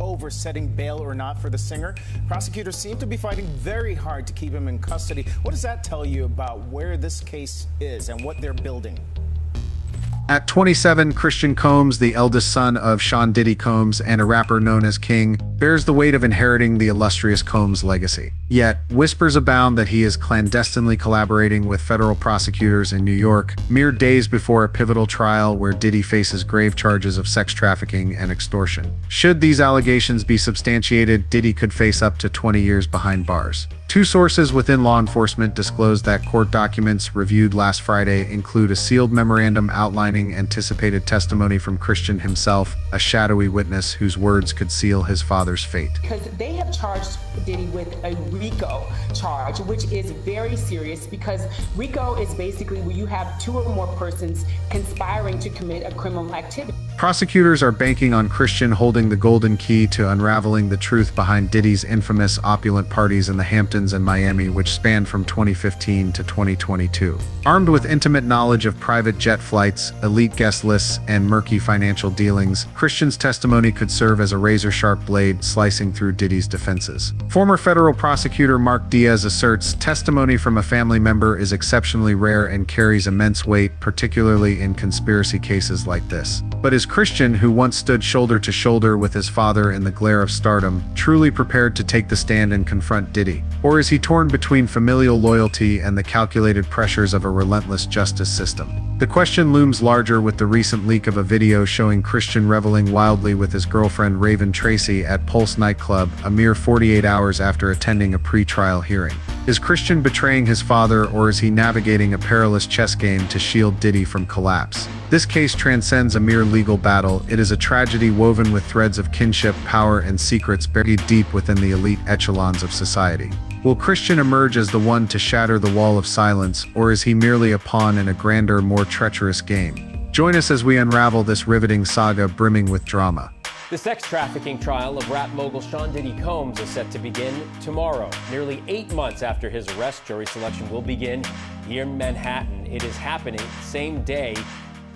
over setting bail or not for the singer. Prosecutors seem to be fighting very hard to keep him in custody. What does that tell you about where this case is and what they're building? At 27, Christian Combs, the eldest son of Sean Diddy Combs and a rapper known as King, bears the weight of inheriting the illustrious Combs legacy. Yet, whispers abound that he is clandestinely collaborating with federal prosecutors in New York, mere days before a pivotal trial where Diddy faces grave charges of sex trafficking and extortion. Should these allegations be substantiated, Diddy could face up to 20 years behind bars. Two sources within law enforcement disclosed that court documents reviewed last Friday include a sealed memorandum outlining anticipated testimony from Christian himself, a shadowy witness whose words could seal his father's fate. Because they have charged Diddy with a RICO charge, which is very serious because RICO is basically where you have two or more persons conspiring to commit a criminal activity. Prosecutors are banking on Christian holding the golden key to unraveling the truth behind Diddy's infamous opulent parties in the Hamptons and Miami, which spanned from 2015 to 2022. Armed with intimate knowledge of private jet flights, elite guest lists, and murky financial dealings, Christian's testimony could serve as a razor-sharp blade slicing through Diddy's defenses. Former federal prosecutor Mark Diaz asserts testimony from a family member is exceptionally rare and carries immense weight, particularly in conspiracy cases like this. But is Christian, who once stood shoulder to shoulder with his father in the glare of stardom, truly prepared to take the stand and confront Diddy? Or is he torn between familial loyalty and the calculated pressures of a relentless justice system? The question looms larger with the recent leak of a video showing Christian reveling wildly with his girlfriend Raven Tracy at Pulse nightclub a mere 48 hours after attending a pre-trial hearing. Is Christian betraying his father, or is he navigating a perilous chess game to shield Diddy from collapse? This case transcends a mere legal battle. It is a tragedy woven with threads of kinship, power, and secrets buried deep within the elite echelons of society. Will Christian emerge as the one to shatter the wall of silence, or is he merely a pawn in a grander, more treacherous game? Join us as we unravel this riveting saga brimming with drama. The sex trafficking trial of rap mogul Sean Diddy Combs is set to begin tomorrow. Nearly 8 months after his arrest, jury selection will begin here in Manhattan. It is happening same day.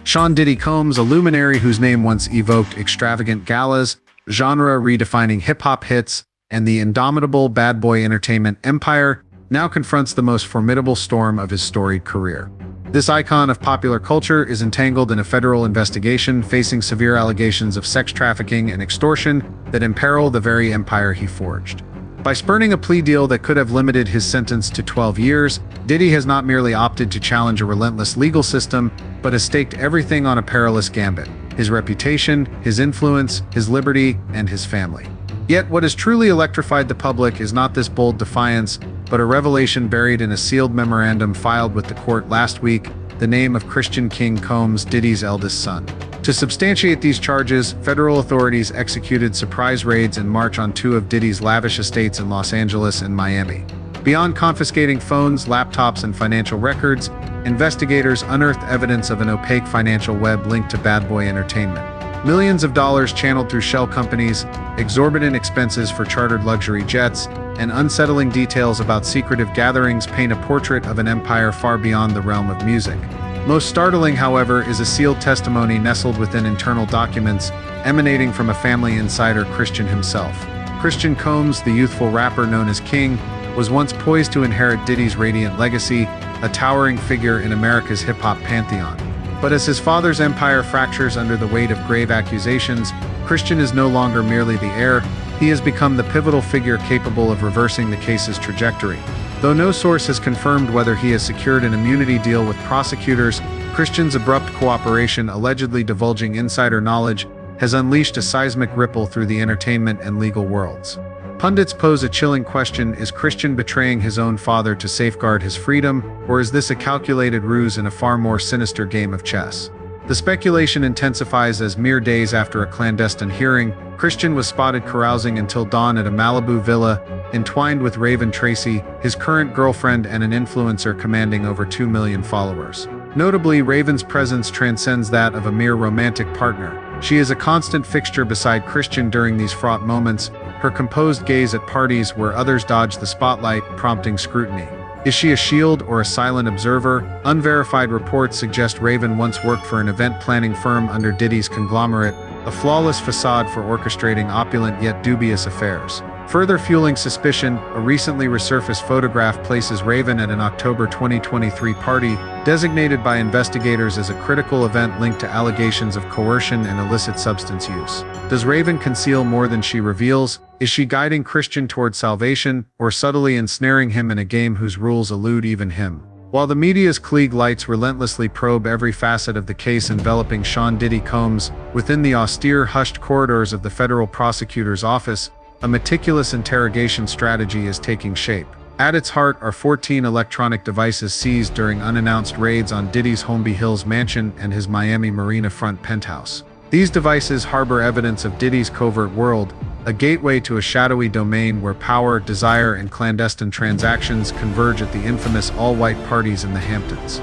Sean Diddy Combs, a luminary whose name once evoked extravagant galas, genre-redefining hip-hop hits, and the indomitable bad boy entertainment empire, now confronts the most formidable storm of his storied career. This icon of popular culture is entangled in a federal investigation facing severe allegations of sex trafficking and extortion that imperil the very empire he forged. By spurning a plea deal that could have limited his sentence to 12 years, Diddy has not merely opted to challenge a relentless legal system, but has staked everything on a perilous gambit: his reputation, his influence, his liberty, and his family. Yet what has truly electrified the public is not this bold defiance, but a revelation buried in a sealed memorandum filed with the court last week: the name of Christian King Combs, Diddy's eldest son. To substantiate these charges, federal authorities executed surprise raids in March on two of Diddy's lavish estates in Los Angeles and Miami. Beyond confiscating phones, laptops, and financial records, investigators unearthed evidence of an opaque financial web linked to Bad Boy Entertainment. Millions of dollars channeled through shell companies, exorbitant expenses for chartered luxury jets, and unsettling details about secretive gatherings paint a portrait of an empire far beyond the realm of music. Most startling, however, is a sealed testimony nestled within internal documents emanating from a family insider, Christian himself. Christian Combs, the youthful rapper known as King, was once poised to inherit Diddy's radiant legacy, a towering figure in America's hip-hop pantheon. But as his father's empire fractures under the weight of grave accusations, Christian is no longer merely the heir. He has become the pivotal figure capable of reversing the case's trajectory. Though no source has confirmed whether he has secured an immunity deal with prosecutors, Christian's abrupt cooperation, allegedly divulging insider knowledge, has unleashed a seismic ripple through the entertainment and legal worlds. Pundits pose a chilling question: is Christian betraying his own father to safeguard his freedom, or is this a calculated ruse in a far more sinister game of chess? The speculation intensifies as mere days after a clandestine hearing, Christian was spotted carousing until dawn at a Malibu villa, entwined with Raven Tracy, his current girlfriend and an influencer commanding over 2 million followers. Notably, Raven's presence transcends that of a mere romantic partner. She is a constant fixture beside Christian during these fraught moments, her composed gaze at parties where others dodge the spotlight, prompting scrutiny. Is she a shield or a silent observer? Unverified reports suggest Raven once worked for an event planning firm under Diddy's conglomerate, a flawless facade for orchestrating opulent yet dubious affairs. Further fueling suspicion, a recently resurfaced photograph places Raven at an October 2023 party, designated by investigators as a critical event linked to allegations of coercion and illicit substance use. Does Raven conceal more than she reveals? Is she guiding Christian toward salvation, or subtly ensnaring him in a game whose rules elude even him? While the media's Klieg lights relentlessly probe every facet of the case enveloping Sean Diddy Combs, within the austere, hushed corridors of the federal prosecutor's office, a meticulous interrogation strategy is taking shape. At its heart are 14 electronic devices seized during unannounced raids on Diddy's Holmby Hills mansion and his Miami Marina front penthouse. These devices harbor evidence of Diddy's covert world, a gateway to a shadowy domain where power, desire, and clandestine transactions converge at the infamous all-white parties in the Hamptons.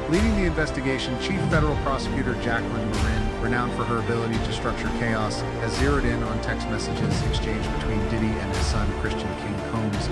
Leading the investigation, Chief Federal Prosecutor Jacqueline Marin, renowned for her ability to structure chaos, has zeroed in on text messages exchanged between Diddy and his son Christian King Combs.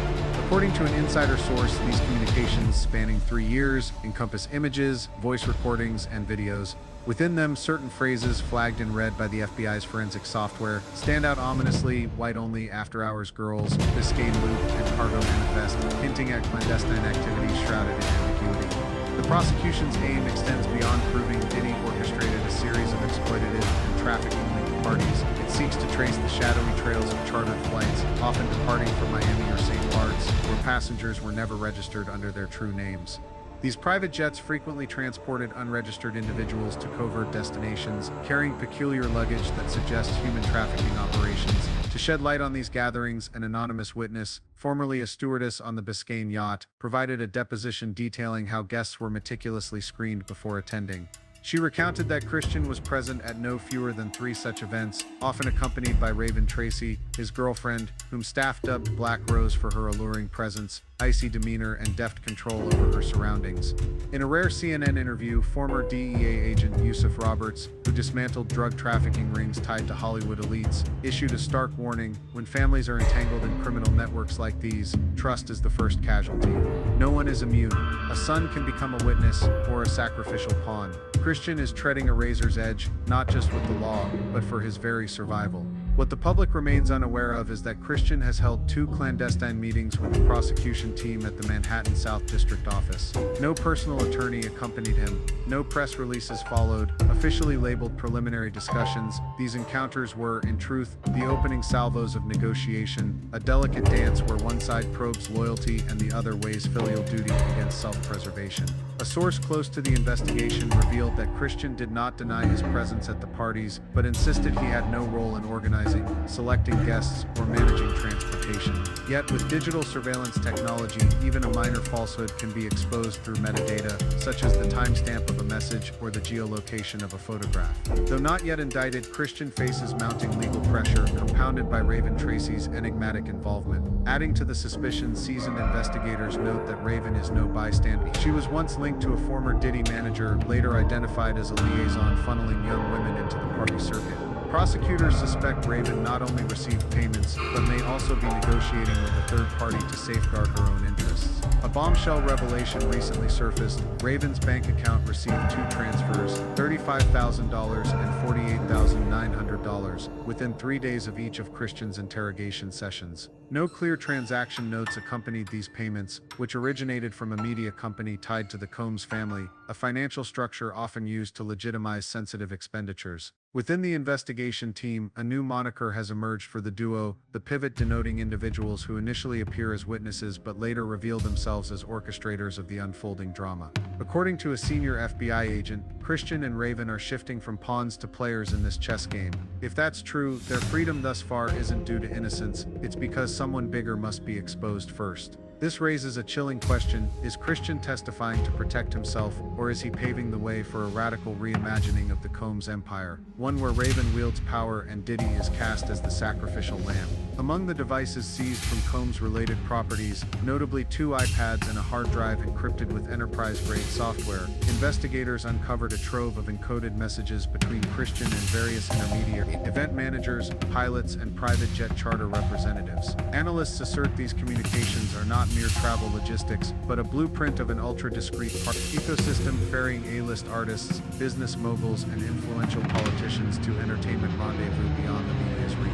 According to an insider source, these communications, spanning 3 years, encompass images, voice recordings, and videos. Within them, certain phrases flagged in red by the FBI's forensic software stand out ominously: white-only, after-hours girls, Biscayne loop, and cargo manifest, hinting at clandestine activities shrouded in ambiguity. The prosecution's aim extends beyond proving Diddy orchestrated a series of exploitative and trafficking-linked parties. It seeks to trace the shadowy trails of chartered flights, often departing from Miami or St. Bart's, where passengers were never registered under their true names. These private jets frequently transported unregistered individuals to covert destinations, carrying peculiar luggage that suggests human trafficking operations. To shed light on these gatherings, an anonymous witness, formerly a stewardess on the Biscayne yacht, provided a deposition detailing how guests were meticulously screened before attending. She recounted that Christian was present at no fewer than 3 such events, often accompanied by Raven Tracy, his girlfriend, whom staff dubbed Black Rose for her alluring presence, icy demeanor, and deft control over her surroundings. In a rare CNN interview, former DEA agent Yusuf Roberts, who dismantled drug trafficking rings tied to Hollywood elites, issued a stark warning: when families are entangled in criminal networks like these, trust is the first casualty. No one is immune. A son can become a witness or a sacrificial pawn. Christian is treading a razor's edge, not just with the law, but for his very survival. What the public remains unaware of is that Christian has held 2 clandestine meetings with the prosecution team at the Manhattan South District Office. No personal attorney accompanied him. No press releases followed. Officially labeled preliminary discussions, these encounters were, in truth, the opening salvos of negotiation, a delicate dance where one side probes loyalty and the other weighs filial duty against self-preservation. A source close to the investigation revealed that Christian did not deny his presence at the parties, but insisted he had no role in organizing, selecting guests, or managing transportation. Yet, with digital surveillance technology, even a minor falsehood can be exposed through metadata, such as the timestamp of a message or the geolocation of a photograph. Though not yet indicted, Christian faces mounting legal pressure, compounded by Raven Tracy's enigmatic involvement. Adding to the suspicion, seasoned investigators note that Raven is no bystander. She was once linked to a former Diddy manager, later identified as a liaison funneling young women into the party circuit. Prosecutors suspect Raven not only received payments, but may also be negotiating with a third party to safeguard her own interests. A bombshell revelation recently surfaced: Raven's bank account received 2 transfers, $35,000 and $48,900, within 3 days of each of Christian's interrogation sessions. No clear transaction notes accompanied these payments, which originated from a media company tied to the Combs family, a financial structure often used to legitimize sensitive expenditures. Within the investigation team, a new moniker has emerged for the duo, the pivot, denoting individuals who initially appear as witnesses but later reveal themselves as orchestrators of the unfolding drama. According to a senior FBI agent, Christian and Raven are shifting from pawns to players in this chess game. If that's true, their freedom thus far isn't due to innocence, it's because someone bigger must be exposed first. This raises a chilling question: is Christian testifying to protect himself, or is he paving the way for a radical reimagining of the Combs empire, one where Raven wields power and Diddy is cast as the sacrificial lamb? Among the devices seized from Combs-related properties, notably 2 iPads and a hard drive encrypted with enterprise-grade software, investigators uncovered a trove of encoded messages between Christian and various intermediary event managers, pilots, and private jet charter representatives. Analysts assert these communications are not mere travel logistics, but a blueprint of an ultra-discreet ecosystem ferrying A-list artists, business moguls, and influential politicians to entertainment rendezvous beyond the media's reach.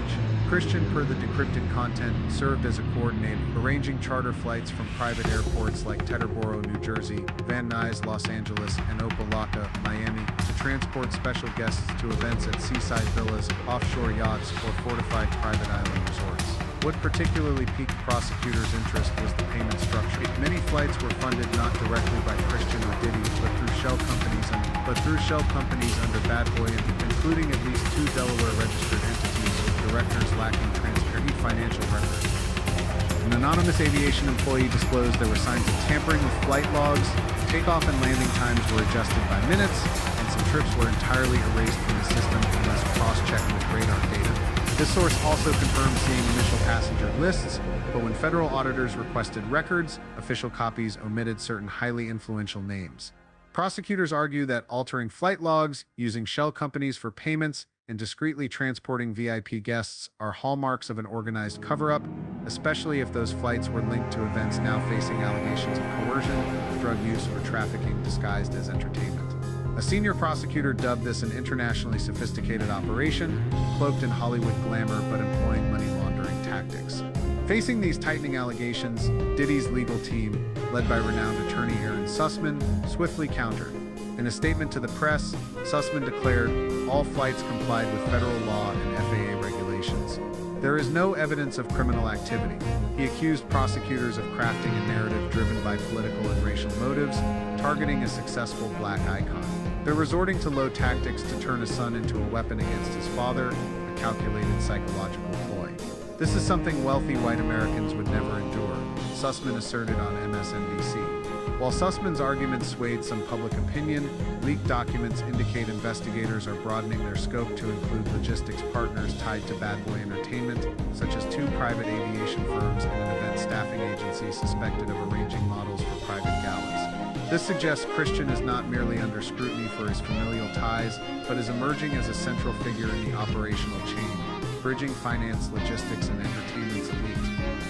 Christian, per the decrypted content, served as a coordinator, arranging charter flights from private airports like Teterboro, New Jersey, Van Nuys, Los Angeles, and Opa-locka, Miami, to transport special guests to events at seaside villas, offshore yachts, or fortified private island resorts. What particularly piqued prosecutors' interest was the payment structure. Many flights were funded not directly by Christian or Diddy, but through shell companies under Bad Boy, including at least 2 Delaware-registered entities with directors lacking transparent financial records. An anonymous aviation employee disclosed there were signs of tampering with flight logs, takeoff and landing times were adjusted by minutes, and some trips were entirely erased from the system unless cross-checked with radar data. This source also confirmed seeing initial passenger lists, but when federal auditors requested records, official copies omitted certain highly influential names. Prosecutors argue that altering flight logs, using shell companies for payments, and discreetly transporting VIP guests are hallmarks of an organized cover-up, especially if those flights were linked to events now facing allegations of coercion, drug use, or trafficking disguised as entertainment. A senior prosecutor dubbed this an internationally sophisticated operation, cloaked in Hollywood glamour but employing money laundering tactics. Facing these tightening allegations, Diddy's legal team, led by renowned attorney Aaron Sussman, swiftly countered. In a statement to the press, Sussman declared, all flights complied with federal law and FAA regulations. There is no evidence of criminal activity. He accused prosecutors of crafting a narrative driven by political and racial motives, targeting a successful black icon. They're resorting to low tactics to turn a son into a weapon against his father, a calculated psychological ploy. This is something wealthy white Americans would never endure, Sussman asserted on MSNBC. While Sussman's arguments swayed some public opinion, leaked documents indicate investigators are broadening their scope to include logistics partners tied to Bad Boy Entertainment, such as 2 private aviation firms and an event staffing agency suspected of arranging models for private galas. This suggests Christian is not merely under scrutiny for his familial ties, but is emerging as a central figure in the operational chain, bridging finance, logistics, and entertainment's elite.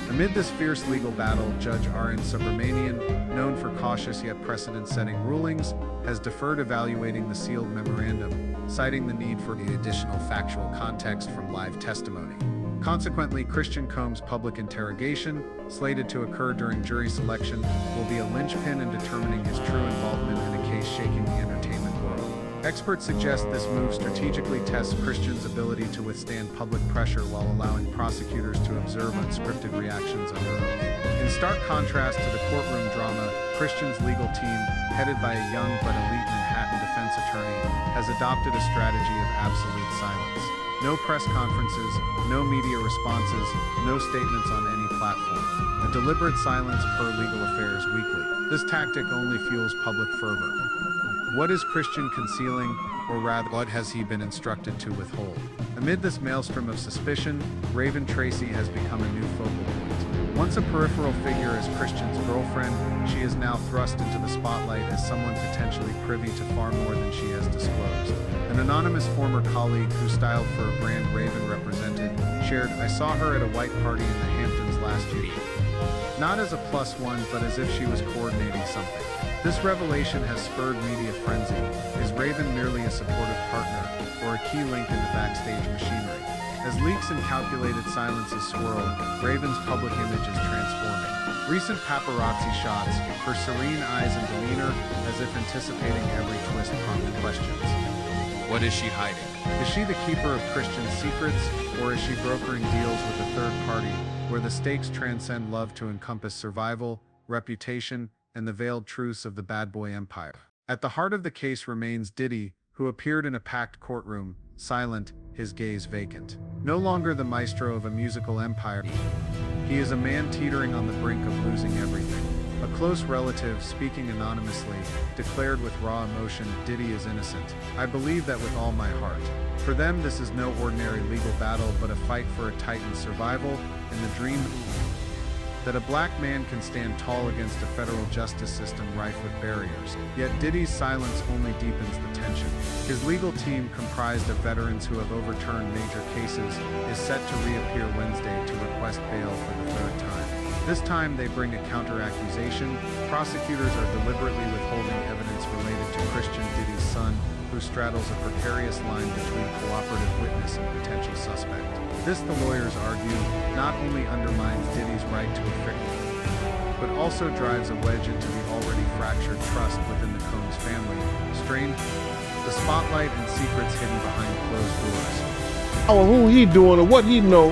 Amid this fierce legal battle, Judge R.N. Subramanian, known for cautious yet precedent-setting rulings, has deferred evaluating the sealed memorandum, citing the need for the additional factual context from live testimony. Consequently, Christian Combs' public interrogation, slated to occur during jury selection, will be a linchpin in determining his true involvement in a case shaking the entertainment world. Experts suggest this move strategically tests Christian's ability to withstand public pressure while allowing prosecutors to observe unscripted reactions under oath. In stark contrast to the courtroom drama, Christian's legal team, headed by a young but elite Manhattan defense attorney, has adopted a strategy of absolute silence. No press conferences, no media responses, no statements on any platform. A deliberate silence per Legal Affairs Weekly. This tactic only fuels public fervor. What is Christian concealing, or rather, what has he been instructed to withhold? Amid this maelstrom of suspicion, Raven Tracy has become a new focal point. Once a peripheral figure as Christian's girlfriend, she is now thrust into the spotlight as someone potentially privy to far more than she has disclosed. An anonymous former colleague who styled for a brand Raven represented shared, "I saw her at a white party in the Hamptons last year. Not as a +1, but as if she was coordinating something." This revelation has spurred media frenzy. Is Raven merely a supportive partner, or a key link in the backstage machinery? As leaks and calculated silences swirl, Raven's public image is transforming. Recent paparazzi shots, her serene eyes and demeanor, as if anticipating every twist, prompted questions. What is she hiding? Is she the keeper of Christian's secrets, or is she brokering deals with a third party, where the stakes transcend love to encompass survival, reputation, and the veiled truths of the Bad Boy empire? At the heart of the case remains Diddy, who appeared in a packed courtroom, silent, his gaze vacant. No longer the maestro of a musical empire, he is a man teetering on the brink of losing everything. A close relative, speaking anonymously, declared with raw emotion, "Diddy is innocent. I believe that with all my heart." For them, this is no ordinary legal battle, but a fight for a Titan's survival and the dream that a black man can stand tall against a federal justice system rife with barriers. Yet Diddy's silence only deepens the tension. His legal team, comprised of veterans who have overturned major cases, is set to reappear Wednesday to request bail for the third time. This time they bring a counter-accusation. Prosecutors are deliberately withholding evidence related to Christian Diddy's son, who straddles a precarious line between cooperative witness and potential suspect. This, the lawyers argue, not only undermines Diddy's right to a fair trial, but also drives a wedge into the already fractured trust within the Combs family, strained the spotlight and secrets hidden behind closed doors. Oh, who he doing or what he know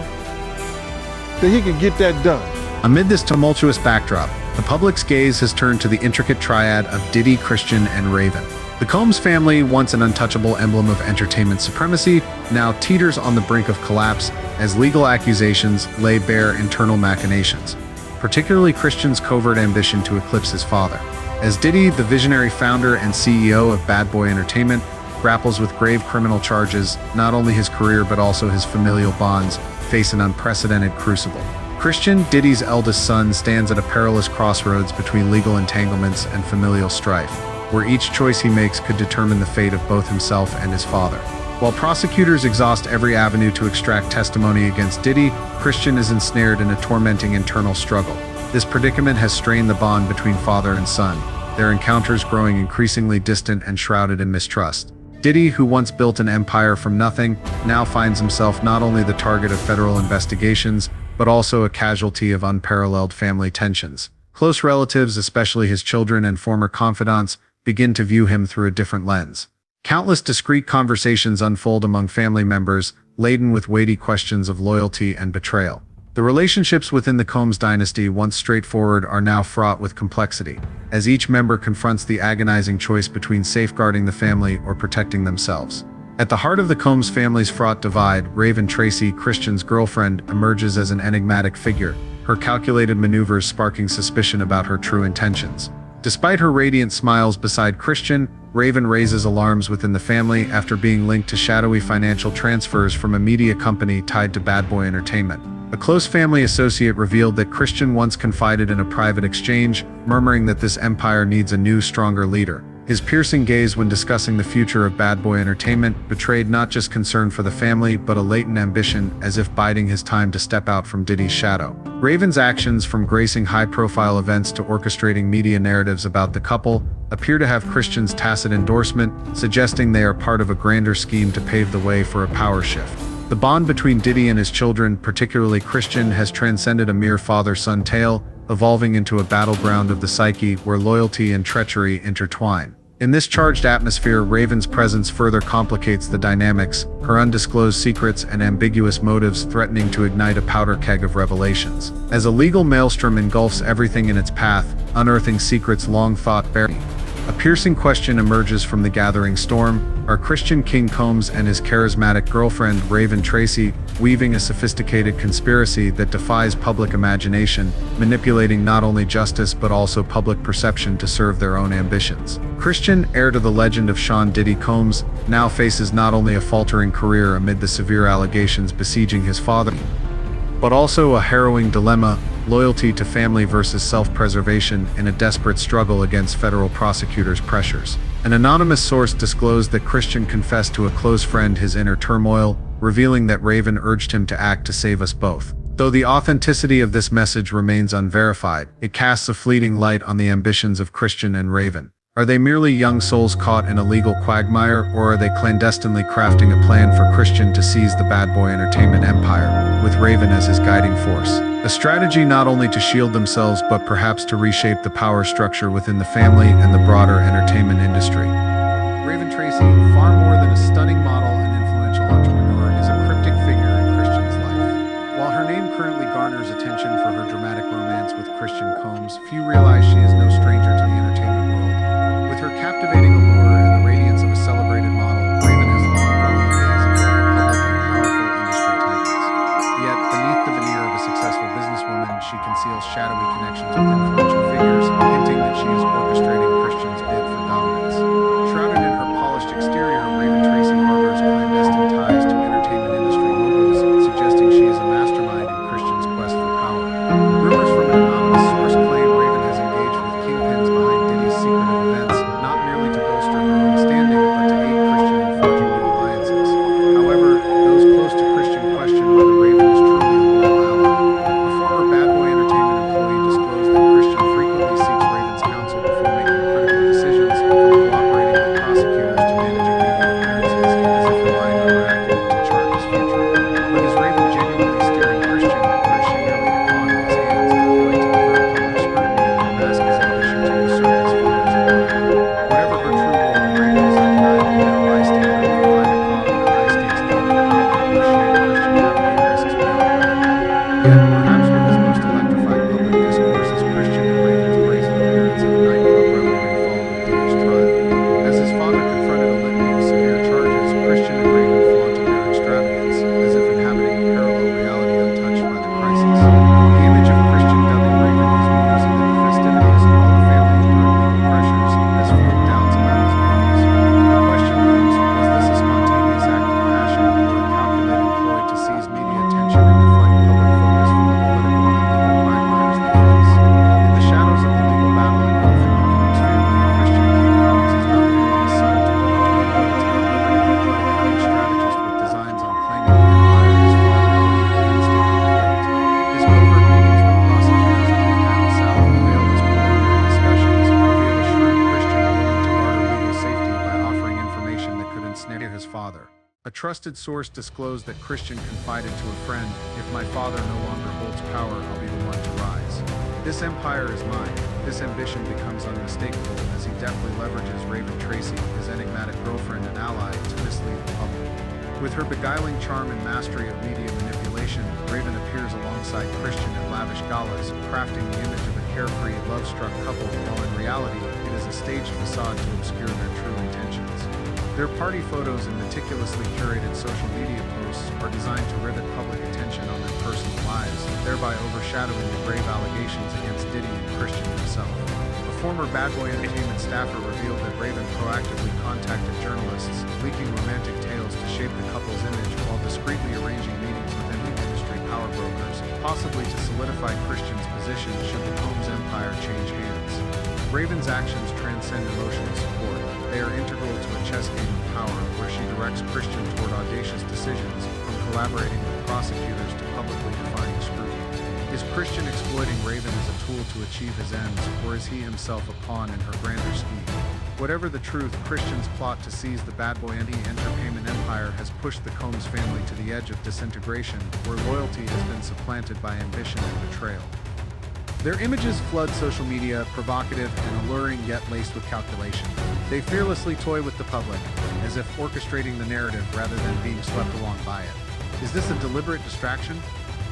that he can get that done. Amid this tumultuous backdrop, the public's gaze has turned to the intricate triad of Diddy, Christian, and Raven. The Combs family, once an untouchable emblem of entertainment supremacy, now teeters on the brink of collapse as legal accusations lay bare internal machinations, particularly Christian's covert ambition to eclipse his father. As Diddy, the visionary founder and CEO of Bad Boy Entertainment, grapples with grave criminal charges, not only his career but also his familial bonds face an unprecedented crucible. Christian, Diddy's eldest son, stands at a perilous crossroads between legal entanglements and familial strife, where each choice he makes could determine the fate of both himself and his father. While prosecutors exhaust every avenue to extract testimony against Diddy, Christian is ensnared in a tormenting internal struggle. This predicament has strained the bond between father and son, their encounters growing increasingly distant and shrouded in mistrust. Diddy, who once built an empire from nothing, now finds himself not only the target of federal investigations, but also a casualty of unparalleled family tensions. Close relatives, especially his children and former confidants, begin to view him through a different lens. Countless discreet conversations unfold among family members, laden with weighty questions of loyalty and betrayal. The relationships within the Combs dynasty, once straightforward, are now fraught with complexity, as each member confronts the agonizing choice between safeguarding the family or protecting themselves. At the heart of the Combs family's fraught divide, Raven Tracy, Christian's girlfriend, emerges as an enigmatic figure, her calculated maneuvers sparking suspicion about her true intentions. Despite her radiant smiles beside Christian, Raven raises alarms within the family after being linked to shadowy financial transfers from a media company tied to Bad Boy Entertainment. A close family associate revealed that Christian once confided in a private exchange, murmuring that this empire needs a new, stronger leader. His piercing gaze when discussing the future of Bad Boy Entertainment betrayed not just concern for the family, but a latent ambition, as if biding his time to step out from Diddy's shadow. Raven's actions, from gracing high-profile events to orchestrating media narratives about the couple, appear to have Christian's tacit endorsement, suggesting they are part of a grander scheme to pave the way for a power shift. The bond between Diddy and his children, particularly Christian, has transcended a mere father-son tale, evolving into a battleground of the psyche where loyalty and treachery intertwine. In this charged atmosphere, Raven's presence further complicates the dynamics, her undisclosed secrets and ambiguous motives threatening to ignite a powder keg of revelations. As a legal maelstrom engulfs everything in its path, unearthing secrets long thought buried, a piercing question emerges from the gathering storm. Are Christian King Combs and his charismatic girlfriend, Raven Tracy, weaving a sophisticated conspiracy that defies public imagination, manipulating not only justice but also public perception to serve their own ambitions? Christian, heir to the legend of Sean Diddy Combs, now faces not only a faltering career amid the severe allegations besieging his father, but also a harrowing dilemma: loyalty to family versus self-preservation in a desperate struggle against federal prosecutors' pressures. An anonymous source disclosed that Christian confessed to a close friend his inner turmoil, revealing that Raven urged him to act to save us both. Though the authenticity of this message remains unverified, it casts a fleeting light on the ambitions of Christian and Raven. Are they merely young souls caught in a legal quagmire, or are they clandestinely crafting a plan for Christian to seize the Bad Boy Entertainment empire, with Raven as his guiding force? A strategy not only to shield themselves but perhaps to reshape the power structure within the family and the broader entertainment industry. Raven Tracy, far more than a stunning model and influential entrepreneur, is a cryptic figure in Christian's life. While her name currently garners attention for her dramatic romance with Christian Combs, few realize she is no stranger to the entertainment world. With her captivating allure and the radiance of a celebrated model, Raven has long drawn the gaze of both public and powerful industry titans. Yet, beneath the veneer of a successful businesswoman, she conceals shadowy connections with influential figures, hinting that she is orchestrating Christian's bid for dominance. Shrouded in her polished exterior, Raven Tracy harbors clandestine ties to entertainment industry moguls, suggesting she is a mastermind in Christian's quest for power. Rumors from an anonymous source claim Raven has engaged with kingpins behind Diddy's secretive events, not merely to bolster her own standing, but to aid Christian in forging new alliances. However, those close to Christian question whether Raven is truly a loyal ally. The former Bad Boy Entertainment employee Yet, perhaps what has most electrified public discourse is Christian and Raven's brazen appearance at a nightclub revelry following Diddy's trial. As his father confronted a litany of severe charges, Christian and Raven flaunted their extravagance, as if inhabiting a parallel reality untouched by the crisis. The image of Christian dubbing Raven his muse amid the festivities, while the family endured legal pressures, has fueled doubts about his motives. The question looms, was this a spontaneous act of passion, or a calculated ploy to seize media attention and deflect public focus from the political and legal quagmires they face? In the shadows of the legal battle engulfing the Combs family, Christian King Combs is not merely a son to one between loyalty and liberty, but a cunning strategist with designs on claiming the empire his father Diddy painstakingly built. His covert meetings with prosecutors on Manhattan South, veiled as preliminary discussions, reveal a shrewd Christian willing to barter legal safety by offering information that could ensnare his father. A trusted source disclosed that Christian confided to a friend, "If my father no longer holds power, I'll be the one to rise. This empire is mine." This ambition becomes unmistakable as he deftly leverages Raven Tracy, his enigmatic girlfriend and ally, to mislead the public. With her beguiling charm and mastery of media manipulation, Raven appears alongside Christian at lavish galas, crafting the image of a carefree, love-struck couple, while in reality, it is a staged facade to obscure their true intentions. Their party photos and meticulously curated social media posts are designed to rivet public attention on their personal lives, thereby overshadowing the grave allegations against Diddy and Christian himself. A former Bad Boy Entertainment staffer revealed that Raven proactively contacted journalists, leaking romantic tales to shape the couple's image while discreetly arranging meetings within the industry power brokers, possibly to solidify Christian's position should the Combs empire change hands. Raven's actions transcend emotional support. They are integral to a chess game of power where she directs Christian toward audacious decisions, from collaborating with prosecutors to publicly defying scrutiny. Is Christian exploiting Raven as a tool to achieve his ends, or is he himself a pawn in her grander scheme? Whatever the truth, Christian's plot to seize the Bad Boy entertainment empire has pushed the Combs family to the edge of disintegration, where loyalty has been supplanted by ambition and betrayal. Their images flood social media, provocative and alluring yet laced with calculation. They fearlessly toy with the public, as if orchestrating the narrative rather than being swept along by it. Is this a deliberate distraction?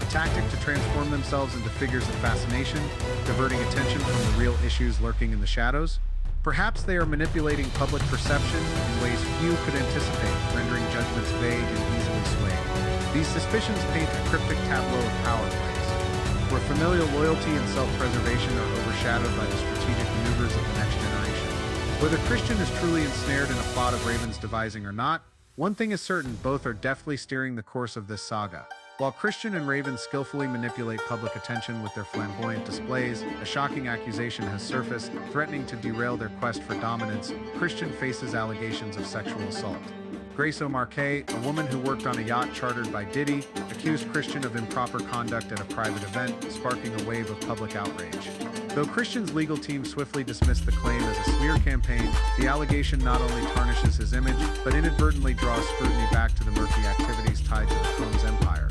A tactic to transform themselves into figures of fascination, diverting attention from the real issues lurking in the shadows? Perhaps they are manipulating public perception in ways few could anticipate, rendering judgments vague and easily swayed. These suspicions paint a cryptic tableau of power plays, where familial loyalty and self-preservation are overshadowed by the strategic maneuvers of the next generation. Whether Christian is truly ensnared in a plot of Raven's devising or not, one thing is certain: both are deftly steering the course of this saga. While Christian and Raven skillfully manipulate public attention with their flamboyant displays, a shocking accusation has surfaced, threatening to derail their quest for dominance. Christian faces allegations of sexual assault. Grace O'Marquet, a woman who worked on a yacht chartered by Diddy, accused Christian of improper conduct at a private event, sparking a wave of public outrage. Though Christian's legal team swiftly dismissed the claim as a smear campaign, the allegation not only tarnishes his image, but inadvertently draws scrutiny back to the murky activities tied to the Combs empire.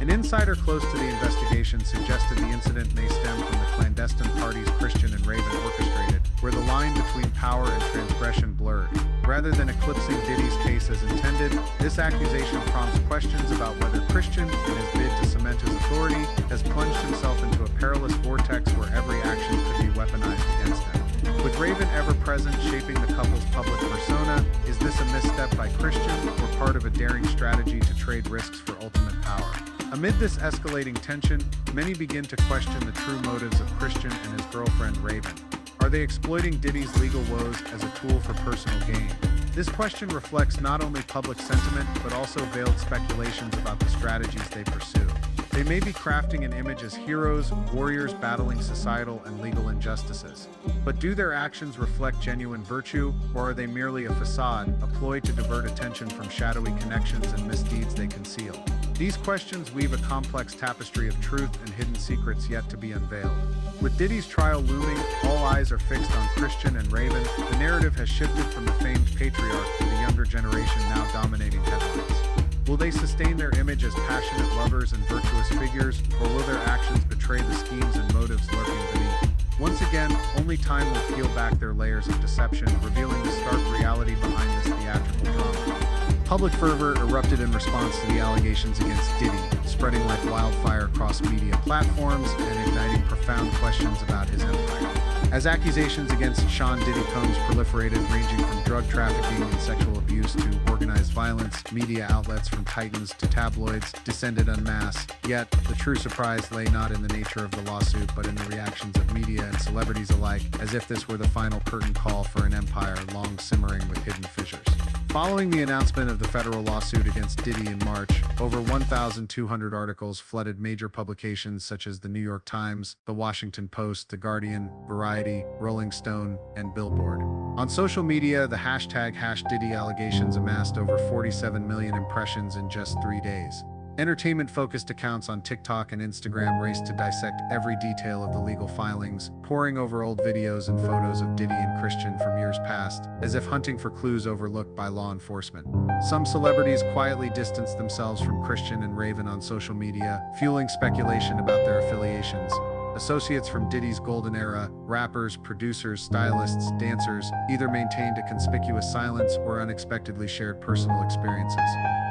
An insider close to the investigation suggested the incident may stem from the clandestine parties Christian and Raven orchestrated, where the line between power and transgression blurred. Rather than eclipsing Diddy's case as intended, this accusation prompts questions about whether Christian, in his bid to cement his authority, has plunged himself into a perilous vortex where every action could be weaponized against him. With Raven ever present shaping the couple's public persona, is this a misstep by Christian, or part of a daring strategy to trade risks for ultimate power? Amid this escalating tension, many begin to question the true motives of Christian and his girlfriend Raven. Are they exploiting Diddy's legal woes as a tool for personal gain? This question reflects not only public sentiment, but also veiled speculations about the strategies they pursue. They may be crafting an image as heroes, warriors battling societal and legal injustices. But do their actions reflect genuine virtue, or are they merely a facade, a ploy to divert attention from shadowy connections and misdeeds they conceal? These questions weave a complex tapestry of truth and hidden secrets yet to be unveiled. With Diddy's trial looming, all eyes are fixed on Christian and Raven. The narrative has shifted from the famed patriarch to the younger generation now dominating headlines. Will they sustain their image as passionate lovers and virtuous figures, or will their actions betray the schemes and motives lurking beneath? Once again, only time will peel back their layers of deception, revealing the stark reality behind this theatrical drama. Public fervor erupted in response to the allegations against Diddy, spreading like wildfire across media platforms and igniting profound questions about his empire. As accusations against Sean Diddy Combs proliferated, ranging from drug trafficking and sexual abuse to organized violence, media outlets from titans to tabloids descended en masse. Yet, the true surprise lay not in the nature of the lawsuit, but in the reactions of media and celebrities alike, as if this were the final curtain call for an empire long simmering with hidden fissures. Following the announcement of the federal lawsuit against Diddy in March, over 1,200 articles flooded major publications such as The New York Times, The Washington Post, The Guardian, Variety, Rolling Stone, and Billboard. On social media, the hashtag #Diddy allegations amassed over 47 million impressions in just 3 days. Entertainment-focused accounts on TikTok and Instagram raced to dissect every detail of the legal filings, poring over old videos and photos of Diddy and Christian from years past, as if hunting for clues overlooked by law enforcement. Some celebrities quietly distanced themselves from Christian and Raven on social media, fueling speculation about their affiliations. Associates from Diddy's golden era, rappers, producers, stylists, dancers, either maintained a conspicuous silence or unexpectedly shared personal experiences.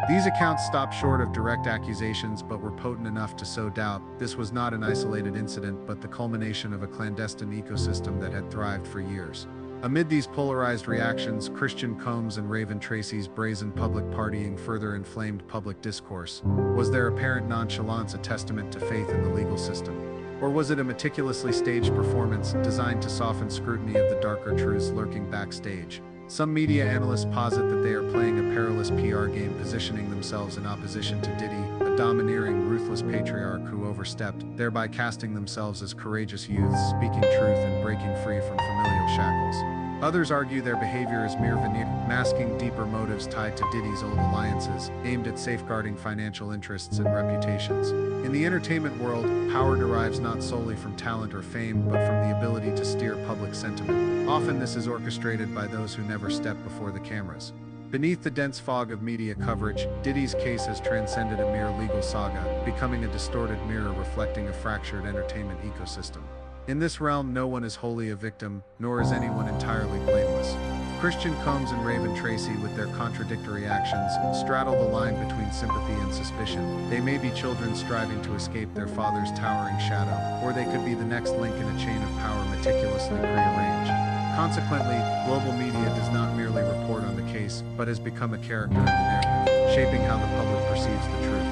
These accounts stopped short of direct accusations but were potent enough to sow doubt. This was not an isolated incident, but the culmination of a clandestine ecosystem that had thrived for years. Amid these polarized reactions, Christian Combs and Raven Tracy's brazen public partying further inflamed public discourse. Was their apparent nonchalance a testament to faith in the legal system? Or was it a meticulously staged performance designed to soften scrutiny of the darker truths lurking backstage? Some media analysts posit that they are playing a perilous PR game, positioning themselves in opposition to Diddy, a domineering, ruthless patriarch who overstepped, thereby casting themselves as courageous youths speaking truth and breaking free from familial shackles. Others argue their behavior is mere veneer, masking deeper motives tied to Diddy's old alliances, aimed at safeguarding financial interests and reputations. In the entertainment world, power derives not solely from talent or fame, but from the ability to steer public sentiment. Often this is orchestrated by those who never step before the cameras. Beneath the dense fog of media coverage, Diddy's case has transcended a mere legal saga, becoming a distorted mirror reflecting a fractured entertainment ecosystem. In this realm, no one is wholly a victim, nor is anyone entirely blameless. Christian Combs and Raven Tracy, with their contradictory actions, straddle the line between sympathy and suspicion. They may be children striving to escape their father's towering shadow, or they could be the next link in a chain of power meticulously prearranged. Consequently, global media does not merely report on the case, but has become a character in the narrative, shaping how the public perceives the truth.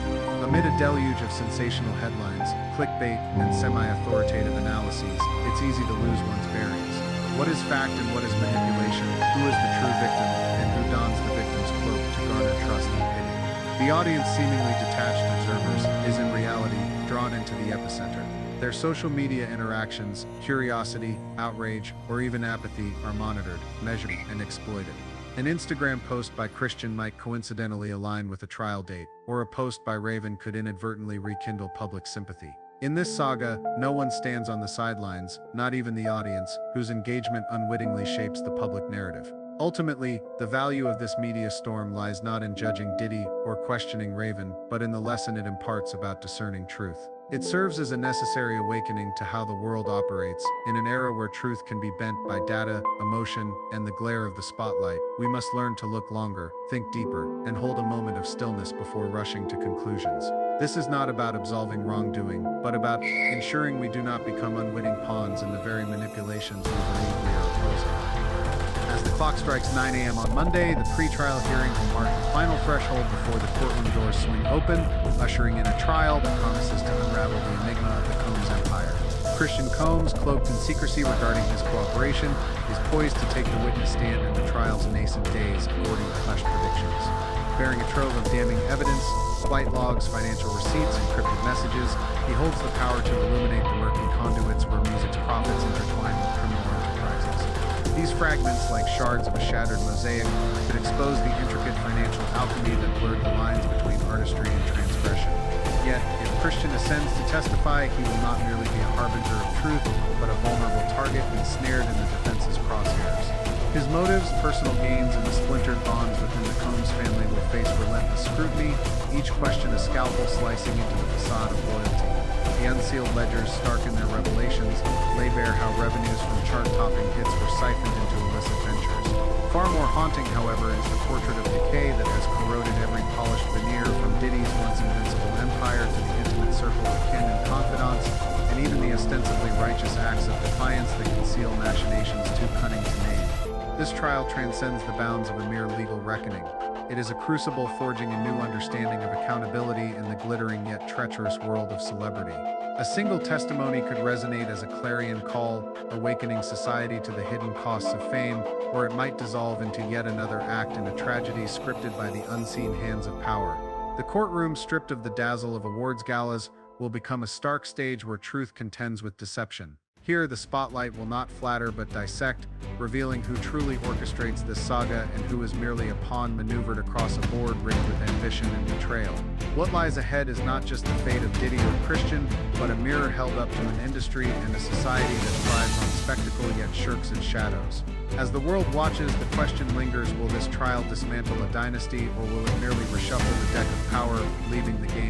Amid a deluge of sensational headlines, clickbait, and semi-authoritative analyses, it's easy to lose one's bearings. What is fact and what is manipulation? Who is the true victim, and who dons the victim's cloak to garner trust and pity? The audience, seemingly detached observers, is in reality drawn into the epicenter. Their social media interactions, curiosity, outrage, or even apathy are monitored, measured, and exploited. An Instagram post by Christian might coincidentally align with a trial date, or a post by Raven could inadvertently rekindle public sympathy. In this saga, no one stands on the sidelines, not even the audience, whose engagement unwittingly shapes the public narrative. Ultimately, the value of this media storm lies not in judging Diddy or questioning Raven, but in the lesson it imparts about discerning truth. It serves as a necessary awakening to how the world operates. In an era where truth can be bent by data, emotion, and the glare of the spotlight, we must learn to look longer, think deeper, and hold a moment of stillness before rushing to conclusions. This is not about absolving wrongdoing, but about ensuring we do not become unwitting pawns in the very manipulations we believe we are opposing. As the clock strikes 9 a.m. on Monday, the pre-trial hearing will mark the final threshold before the courtroom doors swing open, ushering in a trial that promises to unravel the enigma of the Combs empire. Christian Combs, cloaked in secrecy regarding his cooperation, is poised to take the witness stand in the trial's nascent days, according to hushed predictions. Bearing a trove of damning evidence, flight logs, financial receipts, encrypted messages, he holds the power to illuminate the murky conduits where music's profits intertwine with criminal enterprises. These fragments, like shards of a shattered mosaic, could expose the intricate financial alchemy that blurred the lines between artistry and transgression. Yet, if Christian ascends to testify, he will not merely be a harbinger of truth, but a vulnerable target ensnared in the defense's crosshairs. His motives, personal gains, and the splintered bonds within the Combs family will face relentless scrutiny, each question a scalpel slicing into the facade of loyalty. The The unsealed ledgers, stark in their revelations, lay bare how revenues from chart-topping hits were siphoned into illicit ventures. Far more haunting, however, is the portrait of decay that has corroded every polished veneer, from Diddy's once invincible empire to the intimate circle of kin and confidants, and even the ostensibly righteous acts of defiance that conceal machinations too cunning to name. This trial transcends the bounds of a mere legal reckoning. It is a crucible forging a new understanding of accountability in the glittering yet treacherous world of celebrity. A single testimony could resonate as a clarion call, awakening society to the hidden costs of fame, or it might dissolve into yet another act in a tragedy scripted by the unseen hands of power. The courtroom, stripped of the dazzle of awards galas, will become a stark stage where truth contends with deception. Here, the spotlight will not flatter but dissect, revealing who truly orchestrates this saga and who is merely a pawn maneuvered across a board rigged with ambition and betrayal. What lies ahead is not just the fate of Diddy or Christian, but a mirror held up to an industry and a society that thrives on spectacle yet shirks its shadows. As the world watches, the question lingers: will this trial dismantle a dynasty, or will it merely reshuffle the deck of power, leaving the game